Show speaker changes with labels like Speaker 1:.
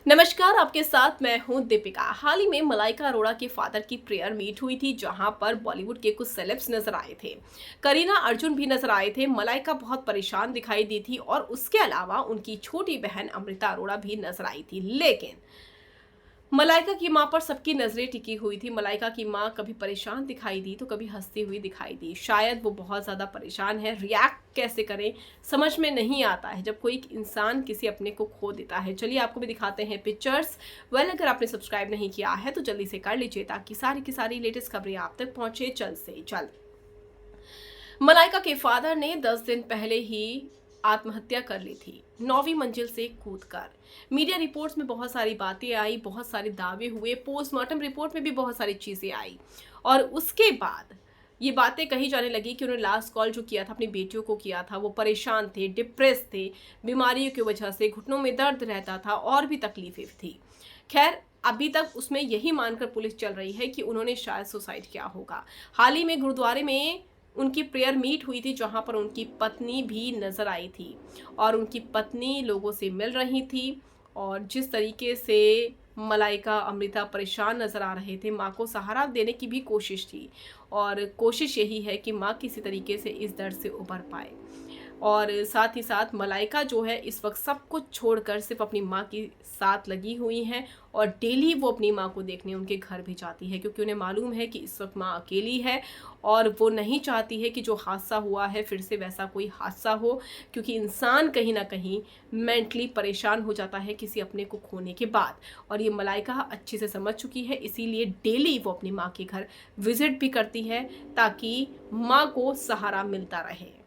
Speaker 1: नमस्कार, आपके साथ मैं हूं दीपिका। हाल ही में मलाइका अरोड़ा के फादर की प्रेयर मीट हुई थी, जहां पर बॉलीवुड के कुछ सेलेब्स नजर आए थे। करीना अर्जुन भी नजर आए थे। मलाइका बहुत परेशान दिखाई दी थी और उसके अलावा उनकी छोटी बहन अमृता अरोड़ा भी नजर आई थी। लेकिन मलाइका की मां पर सबकी नजरें टिकी हुई थी। मलाइका की मां कभी परेशान दिखाई दी तो कभी हंसती हुई दिखाई दी। शायद वो बहुत ज्यादा परेशान है। रिएक्ट कैसे करें समझ में नहीं आता है जब कोई इंसान किसी अपने को खो देता है। चलिए आपको भी दिखाते हैं पिक्चर्स। अगर आपने सब्सक्राइब नहीं किया है तो जल्दी से कर लीजिए ताकि सारी की सारी लेटेस्ट खबरें आप तक पहुंचे जल्द से जल्द। मलाइका के फादर ने 10 दिन पहले ही आत्महत्या कर ली थी, 9वीं मंजिल से कूदकर। मीडिया रिपोर्ट्स में बहुत सारी बातें आई, बहुत सारे दावे हुए, पोस्टमार्टम रिपोर्ट में भी बहुत सारी चीजें आई और उसके बाद ये बातें कही जाने लगी कि उन्होंने लास्ट कॉल जो किया था अपनी बेटियों को किया था, वो परेशान थे, डिप्रेस थे, बीमारियों की वजह से घुटनों में दर्द रहता था और भी तकलीफें थी। खैर, अभी तक उसमें यही मानकर पुलिस चल रही है कि उन्होंने शायद सुसाइड किया होगा। हाल ही में गुरुद्वारे में उनकी प्रेयर मीट हुई थी, जहां पर उनकी पत्नी भी नजर आई थी और उनकी पत्नी लोगों से मिल रही थी। और जिस तरीके से मलाइका अमृता परेशान नजर आ रहे थे, माँ को सहारा देने की भी कोशिश थी और कोशिश यही है कि माँ किसी तरीके से इस दर्द से उबर पाए। और साथ ही साथ मलाइका जो है इस वक्त सब कुछ छोड़कर सिर्फ अपनी माँ के साथ लगी हुई हैं और डेली वो अपनी माँ को देखने उनके घर भी जाती है, क्योंकि उन्हें मालूम है कि इस वक्त माँ अकेली है और वो नहीं चाहती है कि जो हादसा हुआ है फिर से वैसा कोई हादसा हो, क्योंकि इंसान कहीं ना कहीं मेंटली परेशान हो जाता है किसी अपने को खोने के बाद। और ये मलाइका अच्छे से समझ चुकी है, इसीलिए डेली वो अपनी माँ के घर विजिट भी करती है ताकि माँ को सहारा मिलता रहे।